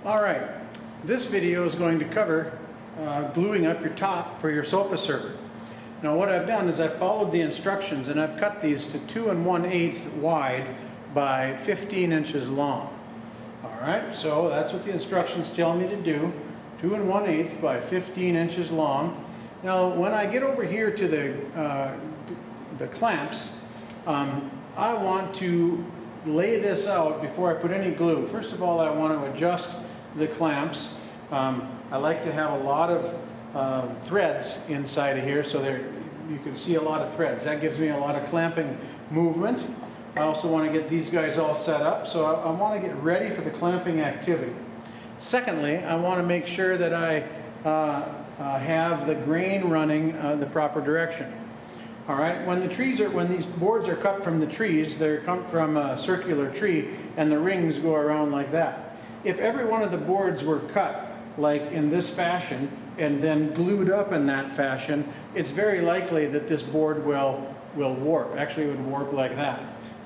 All right, this video is going to cover gluing up your top for your sofa server. Now what I've done is I've followed the instructions and I've cut these to 2 1/8 wide by 15 inches long. All right, so that's what the instructions tell me to do, 2 1/8 by 15 inches long. Now when I get over here to the clamps, I want to lay this out before I put any glue. First of all, I want to adjust the clamps. I like to have a lot of threads inside of here, so you can see a lot of threads. That gives me a lot of clamping movement. I also want to get these guys all set up, so I want to get ready for the clamping activity. Secondly, I want to make sure that I have the grain running the proper direction. All right, when these boards are cut from the trees, they're cut from a circular tree, and the rings go around like that. If every one of the boards were cut like in this fashion and then glued up in that fashion, it's very likely that this board will warp. Actually, it would warp like that.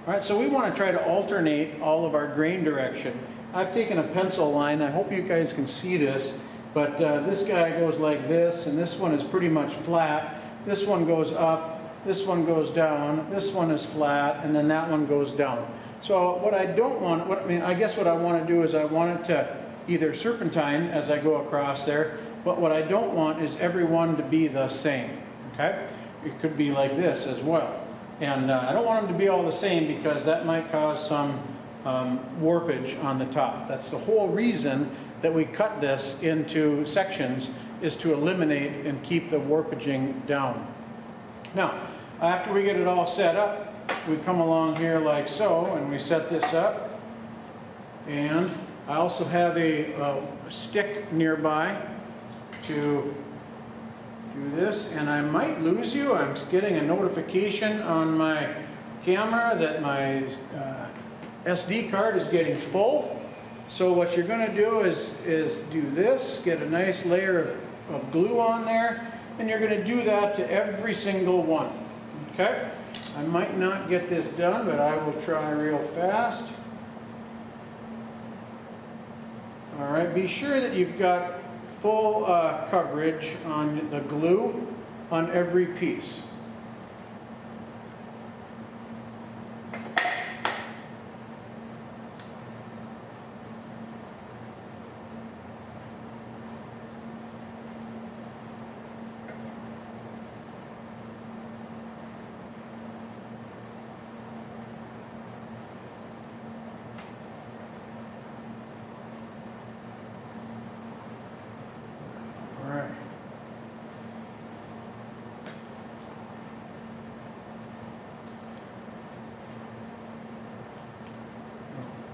All right, so we want to try to alternate all of our grain direction. I've taken a pencil line. I hope you guys can see this, but this guy goes like this, and this one is pretty much flat. This one goes up, this one goes down, this one is flat, and then that one goes down. So what I don't want, I guess what I want to do is I want it to either serpentine as I go across there, but what I don't want is every one to be the same, okay? It could be like this as well. And I don't want them to be all the same because that might cause some warpage on the top. That's the whole reason that we cut this into sections, is to eliminate and keep the warpaging down. Now, after we get it all set up, we come along here like so, and we set this up. And I also have a stick nearby to do this, and I might lose you. I'm getting a notification on my camera that my SD card is getting full. So what you're going to do is do this, get a nice layer of glue on there, and you're going to do that to every single one. Okay? I might not get this done, but I will try real fast. All right, be sure that you've got full coverage on the glue on every piece.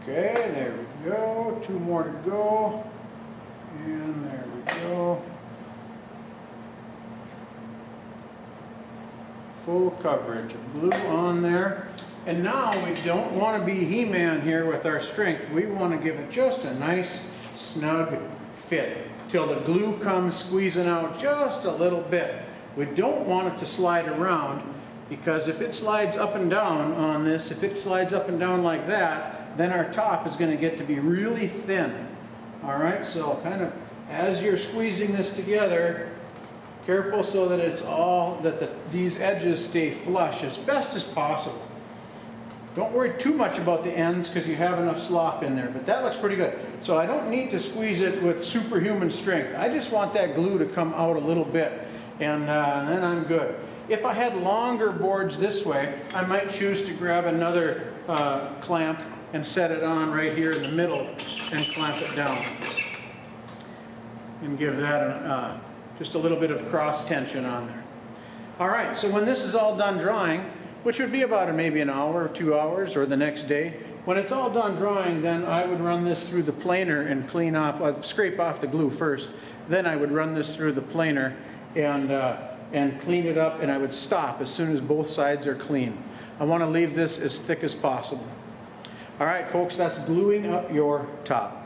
Okay, there we go. 2 more to go. And there we go. Full coverage of glue on there. And now we don't want to be He-Man here with our strength. We want to give it just a nice snug fit till the glue comes squeezing out just a little bit. We don't want it to slide around, because if it slides up and down on this, if it slides up and down like that, then our top is going to get to be really thin. All right, so kind of as you're squeezing this together, careful so that it's all, that these edges stay flush as best as possible. Don't worry too much about the ends because you have enough slop in there, but that looks pretty good. So I don't need to squeeze it with superhuman strength. I just want that glue to come out a little bit, and then I'm good. If I had longer boards this way, I might choose to grab another clamp and set it on right here in the middle and clamp it down. And give that just a little bit of cross tension on there. All right, so when this is all done drying, which would be about maybe an hour or 2 hours or the next day, when it's all done drying, then I would run this through the planer and clean off, I'd scrape off the glue first, then I would run this through the planer and clean it up, and I would stop as soon as both sides are clean. I want to leave this as thick as possible. All right, folks, that's gluing up your top.